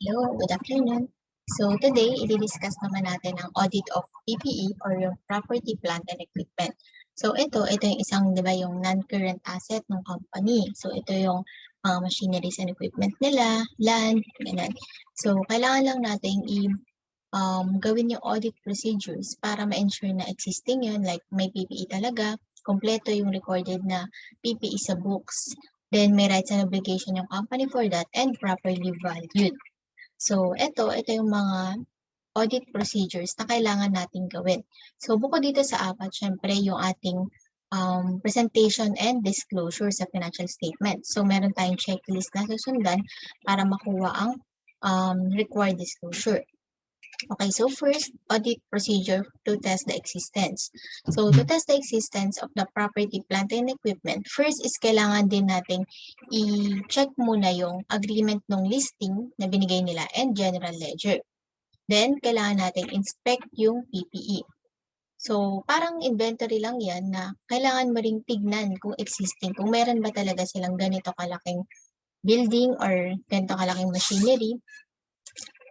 Hello, good afternoon. So today, i-discuss naman natin ang audit of PPE or yung property, plant, and equipment. So ito yung isang, di ba, yung non-current asset ng company. So ito yung mga machineries and equipment nila, land, ganyan. So kailangan lang natin gawin yung audit procedures para ma-ensure na existing yun, like may PPE talaga, kompleto yung recorded na PPE sa books. Then may rights and obligation yung company for that and properly valued. So, ito yung mga audit procedures na kailangan nating gawin. So, bukod dito sa apat, syempre yung ating presentation and disclosure sa financial statement. So, meron tayong checklist na susundan para makuha ang required disclosure. Okay, so first, audit procedure to test the existence. So, to test the existence of the property, plant, and equipment, first is kailangan din nating i-check muna yung agreement ng listing na binigay nila and general ledger. Then, kailangan natin inspect yung PPE. So, parang inventory lang yan na kailangan mo ring tignan kung existing, kung meron ba talaga silang ganito kalaking building or ganito kalaking machinery.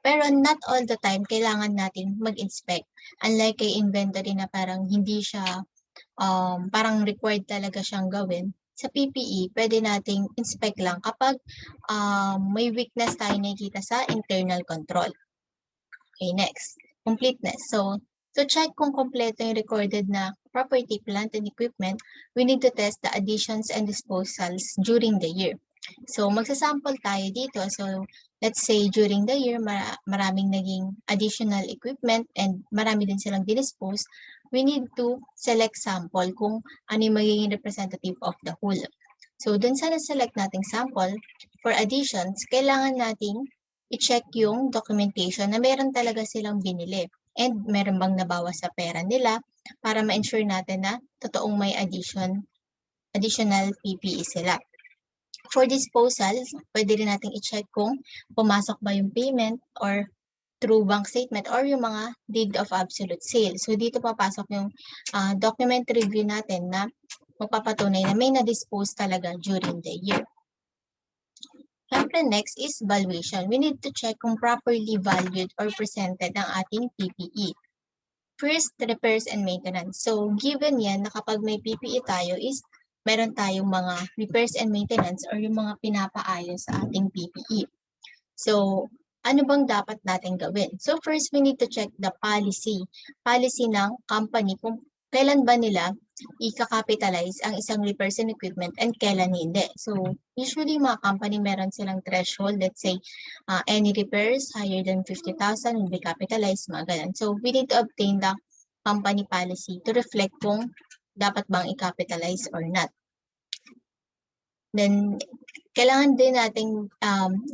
Pero not all the time kailangan natin mag-inspect. Unlike kay inventory na parang hindi siya, parang required talaga siyang gawin. Sa PPE, pwede nating inspect lang kapag may weakness tayo nakikita sa internal control. Okay, next. Completeness. So check kung kompleto yung recorded na property, plant, and equipment, we need to test the additions and disposals during the year. So, magsasample tayo dito. So, let's say during the year, maraming naging additional equipment and marami din silang dinispose. We need to select sample kung ano yung magiging representative of the whole. So, dun sa na-select nating sample, for additions, kailangan nating i-check yung documentation na meron talaga silang binili and meron bang nabawas sa pera nila para ma-ensure natin na totoong may additional PPE sila. For disposals, pwede rin natin i-check kung pumasok ba yung payment or through bank statement or yung mga deed of absolute sale. So dito papasok yung document review natin na magpapatunay na may na-dispose talaga during the year. Siyempre, next is valuation. We need to check kung properly valued or presented ang ating PPE. First, repairs and maintenance. So, given yan na kapag may PPE tayo is meron tayong mga repairs and maintenance or yung mga pinapaayos sa ating PPE. So, ano bang dapat natin gawin? So, first, we need to check the policy. Policy ng company kung kailan ba nila i-capitalize ang isang repairs and equipment and kailan hindi. So, usually mga company meron silang threshold. Let's say, any repairs higher than 50,000 will be capitalized, mga ganun. So, we need to obtain the company policy to reflect kung dapat bang i-capitalize or not. Then, kailangan din nating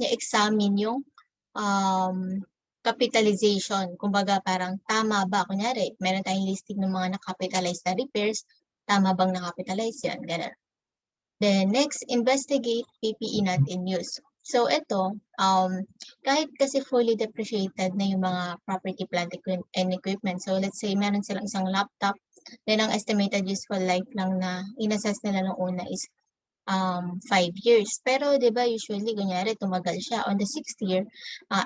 i-examine yung capitalization. Kumbaga parang tama ba? Kunyari, meron tayong listing ng mga na-capitalize na repairs. Tama bang na-capitalize yan? Ganun. Then next, investigate PPE not in use. So ito, kahit kasi fully depreciated na yung mga property, plant, and equipment. So let's say meron silang isang laptop, then ang estimated useful life lang na inassess nila nung una is 5 years. Pero 'di ba usually kunyari tumagal siya on the 6th year,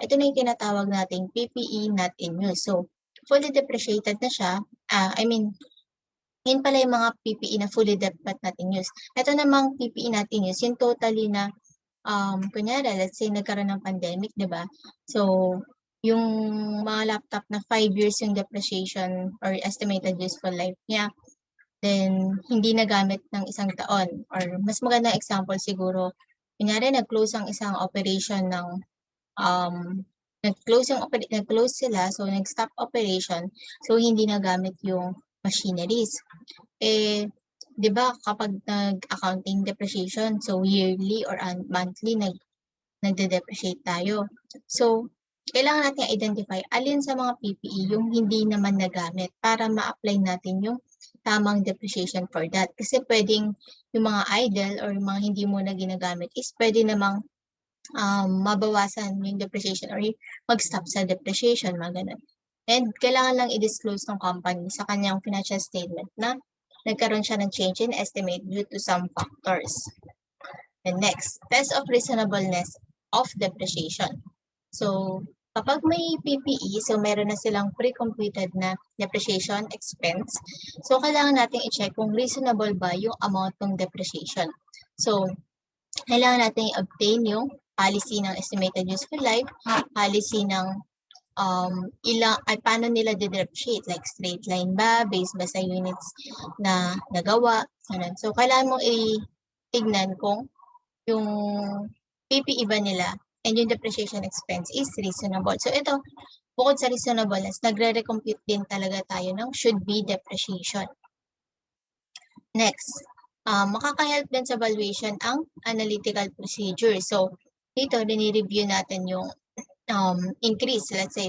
ito na yung tinatawag nating PPE not in use. So fully depreciated na siya, yun pala yung mga PPE na fully dapat natin use. Ito namang PPE natin use, yung totally na, kunyari, let's say nagkaroon ng pandemic, di ba? So, yung mga laptop na 5 years yung depreciation or estimated useful life niya, then hindi nagamit ng isang taon. Or mas magandang example siguro, kunyari nag-close ang isang operation ng, nag-close sila, so nag-stop operation, so hindi nagamit yung machineries. Di ba kapag nag-accounting depreciation, so yearly or monthly nagde-depreciate tayo. So, kailangan natin identify alin sa mga PPE yung hindi naman nagamit para ma-apply natin yung tamang depreciation for that. Kasi pwedeng yung mga idle or yung mga hindi mo na ginagamit is pwede namang mabawasan yung depreciation or mag-stop sa depreciation, mga ganun. And kailangan lang i-disclose ng company sa kanyang financial statement na nagkaroon siya ng change in estimate due to some factors. And next, test of reasonableness of depreciation. So, kapag may PPE, so meron na silang pre-computed na depreciation expense. So, kailangan natin i-check kung reasonable ba yung amount ng depreciation. So, kailangan natin i-obtain yung policy ng estimated useful life, policy ng paano nila de-depreciate, like straight line ba, based ba sa units na nagawa, ganun. So, kailangan mo i-tignan kung yung PPE ba nila and yung depreciation expense is reasonable. So, ito, bukod sa reasonableness, nagre-recompute din talaga tayo ng should be depreciation. Next, makaka-help din sa valuation ang analytical procedure. So, dito, dinireview natin yung increase. Let's say,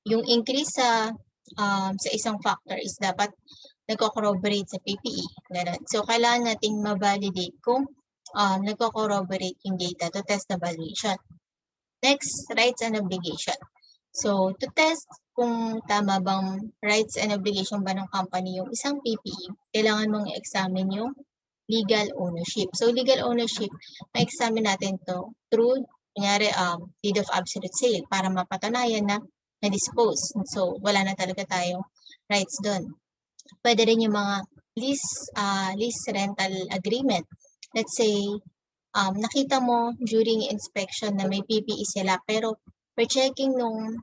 yung increase sa isang factor is dapat nagko-corroborate sa PPE. Ganun. So, kailangan nating ma-validate kung nagko-corroborate yung data to test the valuation. Next, rights and obligation. So, to test kung tama bang rights and obligation ba ng company yung isang PPE, kailangan mong i-examine yung legal ownership. So, legal ownership, ma-examine natin to through, kunyari, deed of absolute sale para mapatunayan na na-dispose. So, wala na talaga tayong rights doon. Pwede rin yung mga lease rental agreement. Let's say, nakita mo during inspection na may PPE sila, pero per checking nung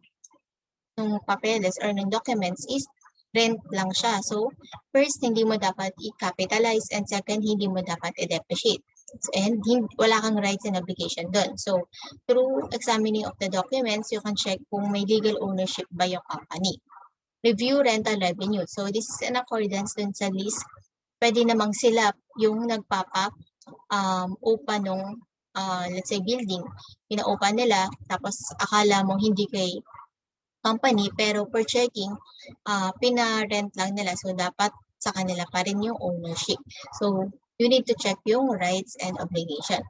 papeles or nung documents is rent lang siya. So, first, hindi mo dapat i-capitalize and second, hindi mo dapat i-depreciate. And wala kang rights and obligation doon. So, through examining of the documents, you can check kung may legal ownership ba yung company. Review rental revenue. So, this is in accordance dun sa lease. Pwede namang sila yung upa nung, let's say, building. Pinaupa nila, tapos akala mong hindi kay company, pero per checking, pina-rent lang nila. So, dapat sa kanila pa rin yung ownership. So, you need to check yung rights and obligation.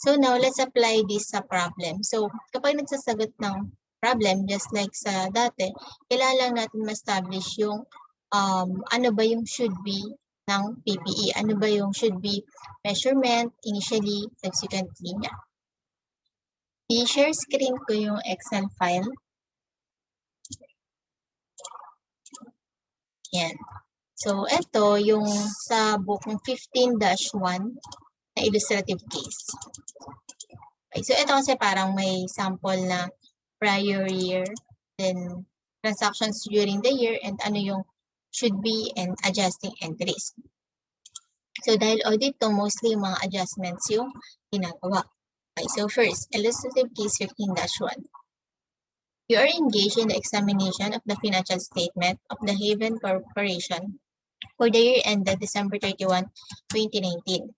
So, now, let's apply this sa problem. So, kapag nagsasagot ng problem, just like sa dati, kailangan lang natin ma-establish yung ano ba yung should be ng PPE. Ano ba yung should be measurement, initially, subsequently niya. I-share screen ko yung Excel file. Yan. So, ito yung sa book ng 15-1 na illustrative case. Okay, so, ito kasi parang may sample na prior year, then transactions during the year, and ano yung should be and adjusting entries. So, dahil audit to, mostly yung mga adjustments yung ginagawa. Okay, so first, illustrative case 15-1. You are engaged in the examination of the financial statement of the Haven Corporation for the year ended December 31, 2019.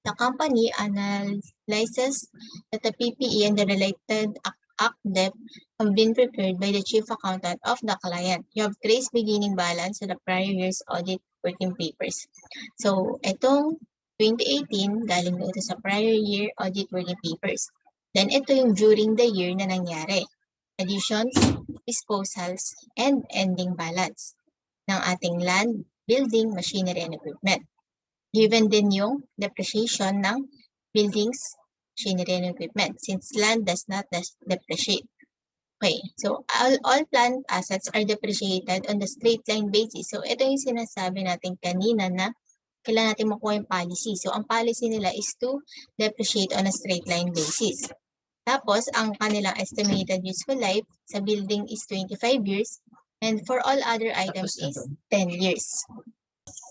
The company analyzes that the PPE and the related act debt have been prepared by the chief accountant of the client. You have traced beginning balance to the prior year's audit working papers. So, itong 2018, galing ito sa prior year audit working papers. Then, ito yung during the year na nangyari. Additions, disposals, and ending balance ng ating land, building, machinery, and equipment. Given din yung depreciation ng buildings, machinery, and equipment since land does not depreciate. Okay, so all plant assets are depreciated on the straight line basis. So ito yung sinasabi natin kanina na kailangan natin makuha yung policy. So ang policy nila is to depreciate on a straight line basis. Tapos ang kanilang estimated useful life sa building is 25 years and for all other items is 10 years.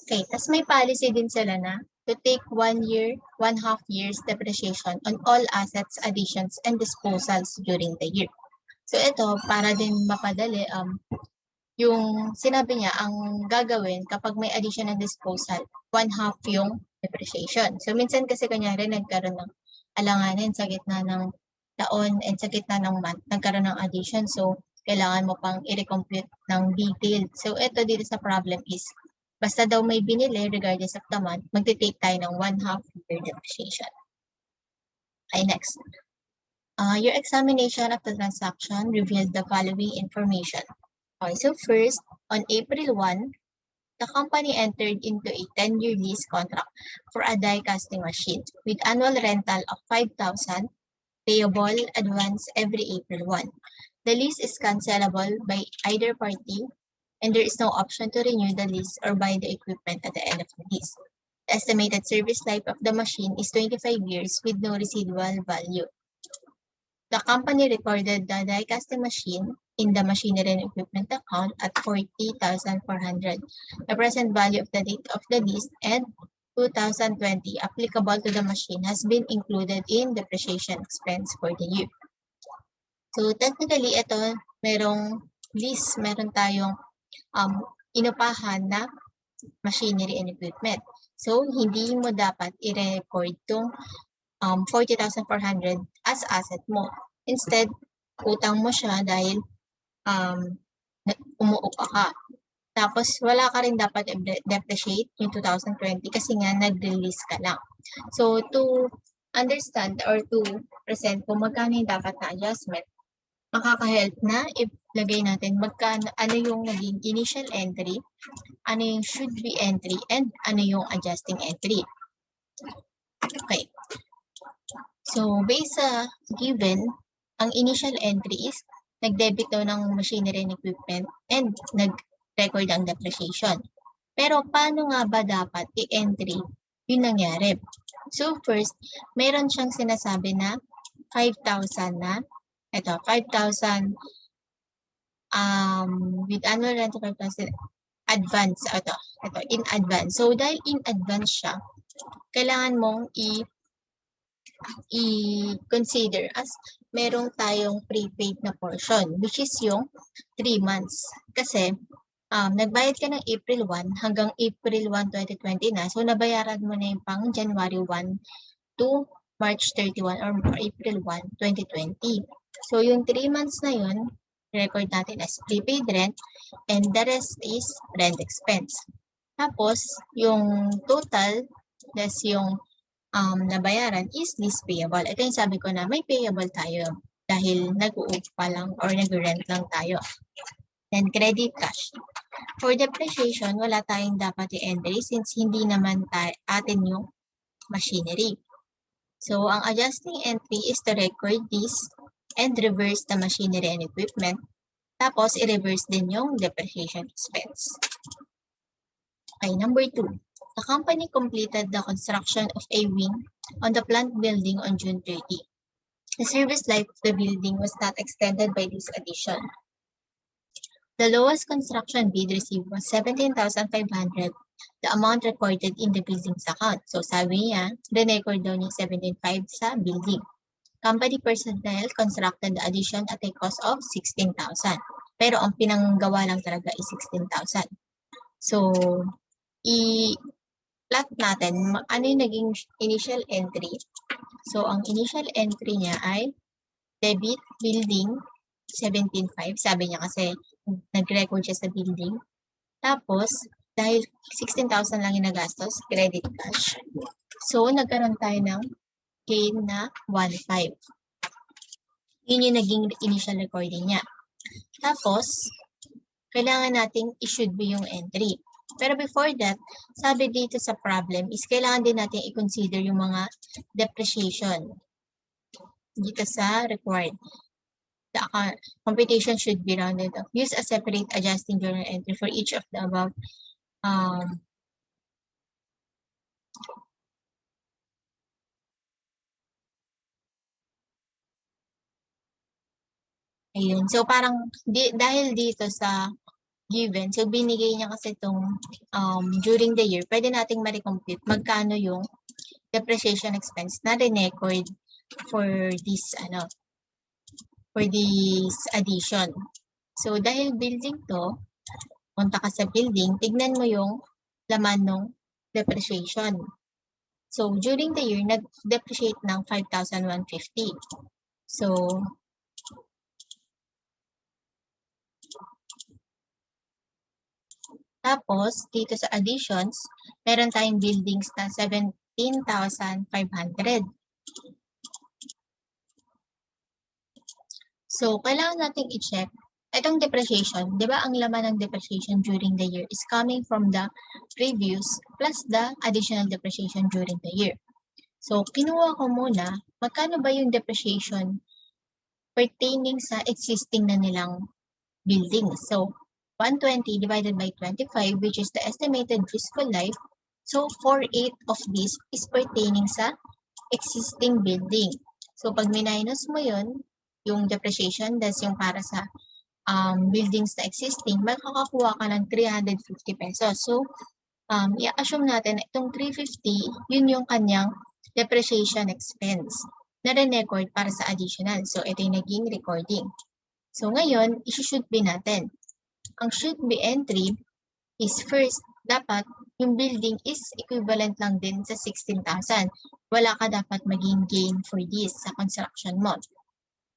Okay, tapos may policy din sila na to take 1 year, 1/2 years depreciation on all assets, additions, and disposals during the year. So ito, para din mapadali, yung sinabi niya, ang gagawin kapag may addition and disposal, 1/2 yung depreciation. So minsan kasi kanyari nagkaroon ng alanganin sa gitna ng taon and sa gitna ng month, nagkaroon ng addition. So kailangan mo pang i-recompute ng detailed. So ito dito sa problem is, basta daw may binili regardless of the month, magte-take tayo ng 1/2 year depreciation. Okay, next. Your examination of the transaction revealed the following information. Okay, so first, on April 1, the company entered into a 10-year lease contract for a die casting machine with annual rental of 5,000 payable advance every April 1. The lease is cancelable by either party, and there is no option to renew the lease or buy the equipment at the end of the lease. The estimated service life of the machine is 25 years with no residual value. The company recorded the die casting machine in the machinery and equipment account at 40,400. The present value of the date of the lease and 2020 applicable to the machine has been included in depreciation expense for the year. So technically ito, merong lease, meron tayong inupahan na machinery and equipment. So hindi mo dapat i-record tong 40,400 as asset mo. Instead, utang mo siya dahil umuupa ka. Tapos, wala ka rin dapat depreciate yung 2020 kasi nga nag-release ka lang. So, to understand or to present kung magkano yung dapat na adjustment, makaka-help na ilagay natin magkano, ano yung naging initial entry, ano yung should be entry, and ano yung adjusting entry. Okay. So, based sa given, ang initial entry is nag-debit daw ng machinery and equipment and nag-record ang depreciation. Pero paano nga ba dapat i-entry yung nangyari? So first, meron siyang sinasabi na 5,000 na, ito, 5,000 with annual rent of 5,000 advance, ito, in advance. So dahil in advance siya, kailangan mong i-consider as merong tayong prepaid na portion, which is yung 3 months. Kasi, nagbayad ka ng April 1 hanggang April 1, 2020 na. So, nabayaran mo na yung pang January 1 to March 31 or April 1, 2020. So, yung 3 months na yun, record natin as prepaid rent and the rest is rent expense. Tapos, yung total, that's yung nabayaran is lease payable. Ito yung sabi ko na may payable tayo dahil nag-uupa lang or nag-rent lang tayo. Then credit cash. For depreciation, wala tayong dapat i-entry since hindi naman atin yung machinery. So, ang adjusting entry is to record this and reverse the machinery and equipment. Tapos, i-reverse din yung depreciation expense. Okay, number 2. The company completed the construction of a wing on the plant building on June 30. The service life of the building was not extended by this addition. The lowest construction bid received was 17,500, the amount recorded in the building's account. So sabi niya, re-record daw niya 17,500 sa building. Company personnel constructed the addition at a cost of 16,000. Pero ang pinanggawa lang talaga is 16,000. So, i-plot natin ano yung naging initial entry. So, ang initial entry niya ay debit building 17,500. Sabi niya kasi nag-record siya sa building. Tapos, dahil 16,000 lang yung nagastos, credit cash. So, nagkaroon tayo ng gain na 1,500. Yun yung naging initial recording niya. Tapos, kailangan nating i-should be yung entry. Pero before that, sabi dito sa problem is kailangan din natin i-consider yung mga depreciation dito sa required. The computation should be rounded off. Use a separate adjusting journal entry for each of the above. Ayun. So, parang dahil dito sa given, so binigay niya kasi itong during the year, pwede nating ma-recompute magkano yung depreciation expense na re-record for this, for this addition. So, dahil building to, punta ka sa building, tignan mo yung laman ng depreciation. So, during the year, nag-depreciate ng 5,150. So, tapos, dito sa additions, meron tayong buildings na 17,500. So, kailangan nating i-check. Itong depreciation, di ba ang laman ng depreciation during the year is coming from the previous plus the additional depreciation during the year. So, kinuha ko muna magkano ba yung depreciation pertaining sa existing na nilang building. So, 120 divided by 25, which is the estimated useful life. So, 4/8 of this is pertaining sa existing building. So, pag minus mo yun, yung depreciation, that's yung para sa buildings na existing, makakakuha ka ng 350 pesos. So, i-assume natin na itong 350, yun yung kanyang depreciation expense na re-record para sa additional. So, ito yung naging recording. So, ngayon, isi-should be natin. Ang should be entry is first, dapat yung building is equivalent lang din sa 16,000. Wala ka dapat maging gain for this sa construction mo.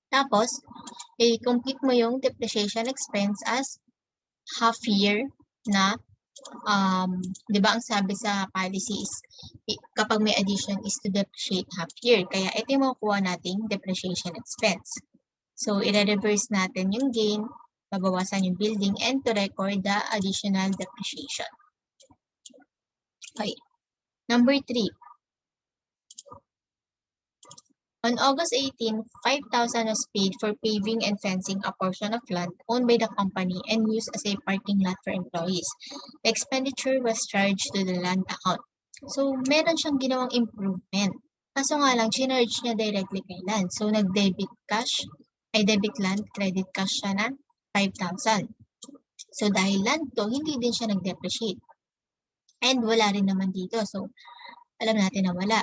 Tapos, i-complete mo yung depreciation expense as half year na di ba ang sabi sa policy is kapag may addition is to depreciate half year. Kaya ito yung makukuha nating depreciation expense. So, i-reverse natin yung gain, babawasan yung building, and to record the additional depreciation. Okay. Number 3. On August 18, 5,000 was paid for paving and fencing a portion of land owned by the company and used as a parking lot for employees. The expenditure was charged to the land account. So, meron siyang ginawang improvement. Kaso nga lang, charge niya directly kay land. So, nag-debit land, credit cash siya na 5,000. So, dahil land to, hindi din siya nag-depreciate. And wala rin naman dito. So, alam natin na wala.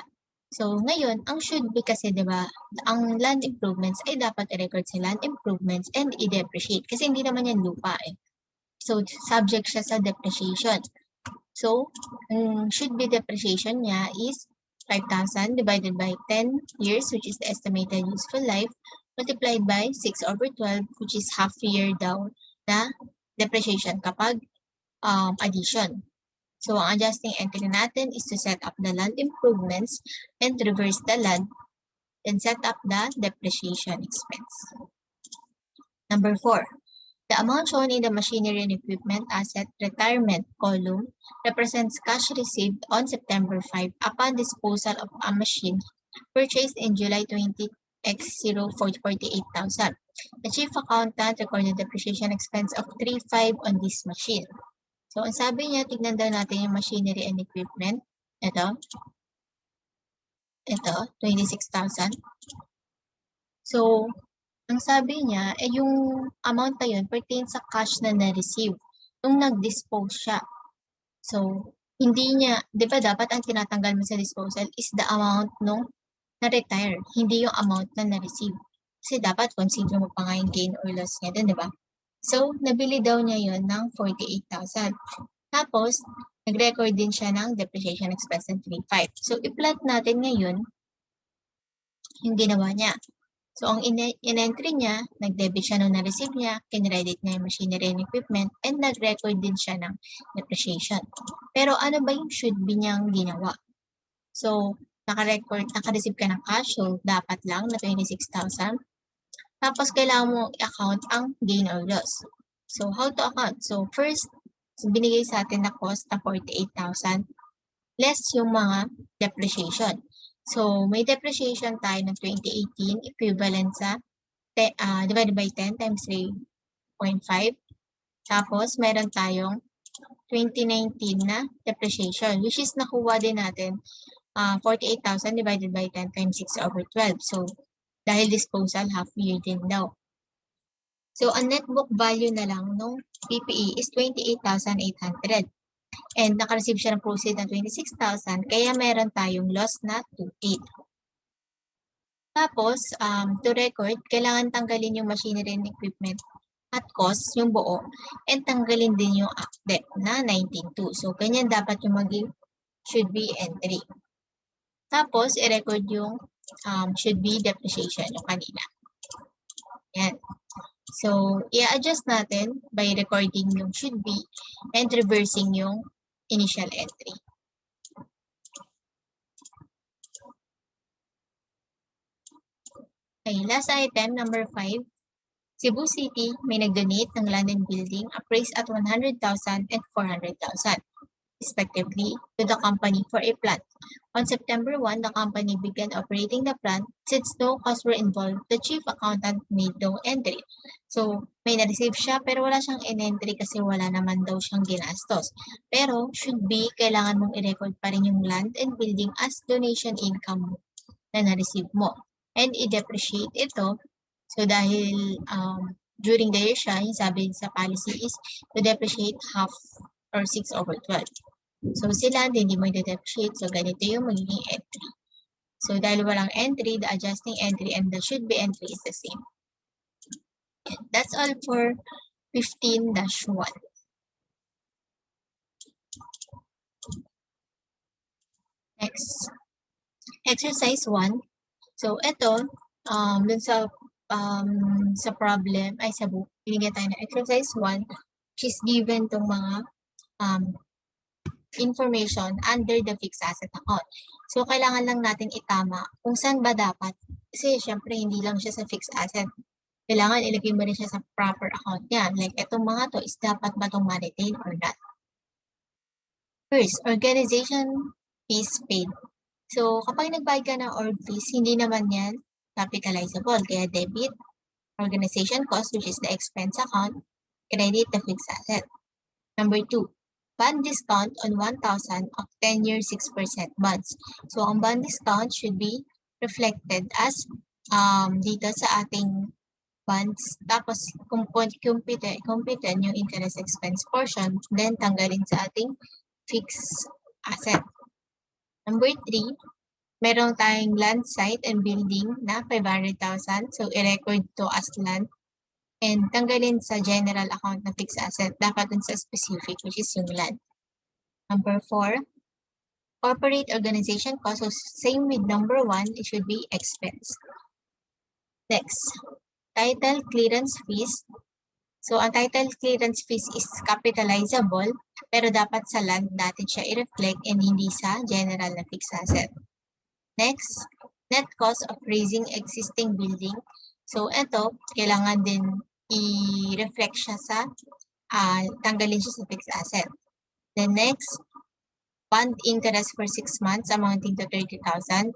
So, ngayon, ang should be kasi, di ba, ang land improvements ay dapat i-record sa land improvements and i-depreciate. Kasi hindi naman yan lupa eh. So, subject siya sa depreciation. So, should be depreciation niya is 5,000 divided by 10 years, which is the estimated useful life, multiplied by 6/12, which is half year daw na depreciation kapag addition. So, ang adjusting entry natin is to set up the land improvements and reverse the land and set up the depreciation expense. Number 4. The amount shown in the machinery and equipment asset retirement column represents cash received on September 5 upon disposal of a machine purchased in July 20 X0 for 48,000. The chief accountant recorded depreciation expense of 3,500 on this machine. So, ang sabi niya, tignan daw natin yung machinery and equipment. Ito, 26,000. So, ang sabi niya, yung amount na yun pertains sa cash na na-receive nung nag-dispose siya. So, hindi niya, di ba dapat ang tinatanggal mo sa disposal is the amount nung na-retire, hindi yung amount na na-receive. Kasi dapat consider mo pa nga yung gain or loss niya dun, di ba? So, nabili daw niya yun ng 48,000. Tapos, nag-record din siya ng depreciation expense ng 3,500. So, i-plot natin ngayon yung ginawa niya. So, ang in-entry niya, nag-debit siya nung na-receive niya, kinredit niya yung machinery and equipment, and nag-record din siya ng depreciation. Pero ano ba yung should be niyang ginawa? So, naka-receive ka ng cash, so dapat lang na 26,000. Tapos, kailangan mo i-account ang gain or loss. So, how to account? So, first, binigay sa atin na cost na 48,000 less yung mga depreciation. So, may depreciation tayo ng 2018 equivalent sa divided by 10 times 3.5. Tapos, meron tayong 2019 na depreciation, which is nakuha din natin 48,000 divided by 10 times 6/12. So, dahil disposal, half year din daw. So, ang net book value na lang ng PPE is 28,800. And naka-receive siya ng proceed ng 26,000, kaya meron tayong loss na 2,800. Tapos, to record, kailangan tanggalin yung machinery and equipment at cost, yung buo, and tanggalin din yung debt na 19,200. So, ganyan dapat yung maging should be entry. Tapos, i-record yung should be depreciation, yung kanina. Yan. So, i-adjust natin by recording yung should be and reversing yung initial entry. Okay, last item, number 5. Cebu City may nag-donate ng land and building appraised at 100,000 and 400,000. respectively, to the company for a plant. On September 1, the company began operating the plant. Since no costs were involved, the chief accountant made no entry. So, may na-receive siya pero wala siyang in-entry kasi wala naman daw siyang ginastos. Pero, should be, kailangan mong i-record pa rin yung land and building as donation income na na-receive mo. And i-depreciate ito. So, dahil during the year siya, yung sabi sa policy is to depreciate half or 6/12. So, sila hindi mo i-depreciate. So, ganito yung magiging entry. So, dahil walang entry, the adjusting entry and the should be entry is the same. That's all for 15-1. Next, exercise 1. So, ito, dun sa problem, sa book, binigyan tayo ng exercise 1, which is given tong mga information under the fixed asset account. So, kailangan lang natin itama kung saan ba dapat. Kasi, syempre, hindi lang siya sa fixed asset. Kailangan ilagay mo rin siya sa proper account niya. Like, itong mga to is dapat ba itong ma-retain or not. First, organization fees paid. So, kapag nagbayad ka ng org fees, hindi naman yan capitalizable. Kaya debit, organization cost, which is the expense account, credit the fixed asset. Number 2, bond discount on 1,000 of 10-year 6% bonds. So, ang bond discount should be reflected as dito sa ating bonds. Tapos, kumpitin yung interest expense portion, then tanggalin sa ating fixed asset. Number 3, meron tayong land site and building na 500,000. So, i-record to as land. And tanggalin sa general account na fixed asset. Dapat dun sa specific, which is yung land. Number 4, corporate organization cost. So, same with number 1, it should be expense. Next, title clearance fees. So, ang title clearance fees is capitalizable, pero dapat sa land natin siya i-reflect and hindi sa general na fixed asset. Next, net cost of raising existing building. So, ito, kailangan din i-reflect siya sa, tanggalin siya sa fixed asset. The next, bond interest for 6 months amounting to 30,000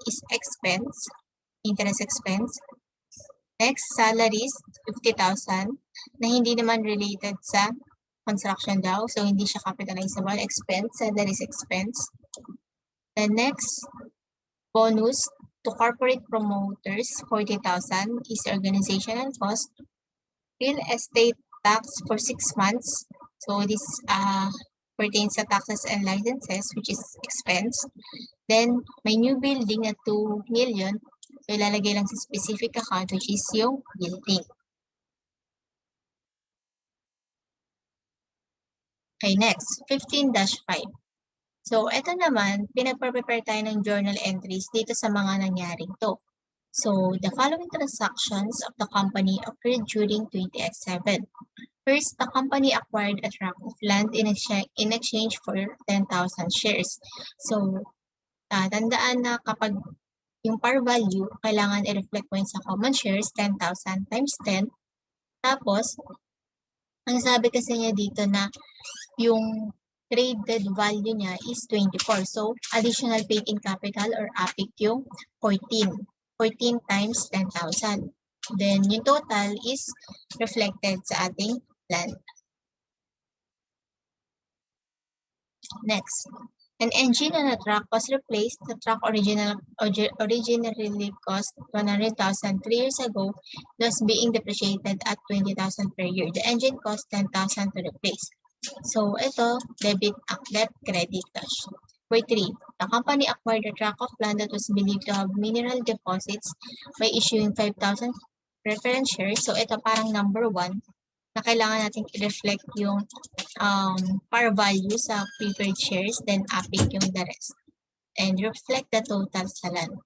is expense, interest expense. Next, salaries, 50,000, na hindi naman related sa construction daw. So, hindi siya capitalizable expense, salaries expense. The next, bonus to corporate promoters, 40,000 is organizational cost. Real estate tax for 6 months. So, this pertains sa taxes and licenses, which is expense. Then, may new building na 2 million. So, ilalagay lang sa specific account, which is yung building. Okay, next, 15-5. So, ito naman, pinag-prepare tayo ng journal entries dito sa mga nangyaring to. So, the following transactions of the company occurred during 20X7. First, the company acquired a tract of land in exchange for 10,000 shares. So, tandaan na kapag yung par value, kailangan i-reflect mo yun sa common shares, 10,000 times 10. Tapos, ang sabi kasi niya dito na yung traded value niya is 24. So, additional paid in capital or APIC yung 14. 14 times 10,000. Then, yung total is reflected sa ating land. Next, an engine on a truck was replaced. The truck originally cost 100,000 3 years ago, thus being depreciated at 20,000 per year. The engine cost 10,000 to replace. So, ito, debit, debt, credit, cash. Number 3, the company acquired a tract of land that was believed to have mineral deposits by issuing 5,000 preference shares. So, ito parang number 1 na kailangan natin i-reflect yung par value sa preferred shares, then APIC yung the rest. And reflect the total sa land.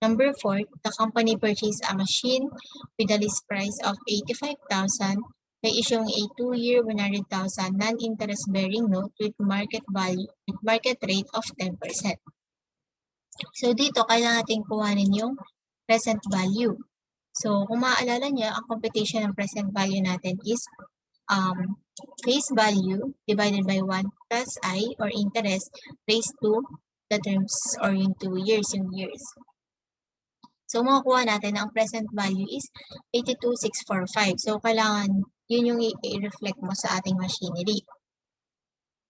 Number 4, the company purchased a machine with a list price of 85,000 by issuing a 2-year 100,000 non-interest bearing note with market rate of 10%. So dito kailangan natin kuhanin yung present value. So kung maaalala niyo, ang computation ng present value natin is face value divided by 1 plus I or interest raised to the terms or yung 2 years, yung years. So, makukuha natin na ang present value is 82,645. So, kailangan yun yung i-reflect mo sa ating machinery.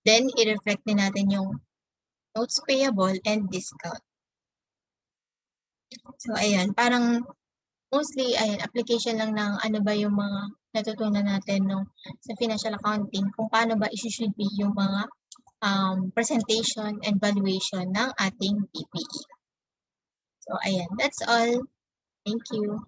Then, i-reflect din natin yung notes payable and discount. So, ayan, parang mostly, ayan, application lang ng ano ba yung mga natutunan natin sa financial accounting, kung paano ba should be yung mga presentation and valuation ng ating PPE. So, ayan, that's all. Thank you.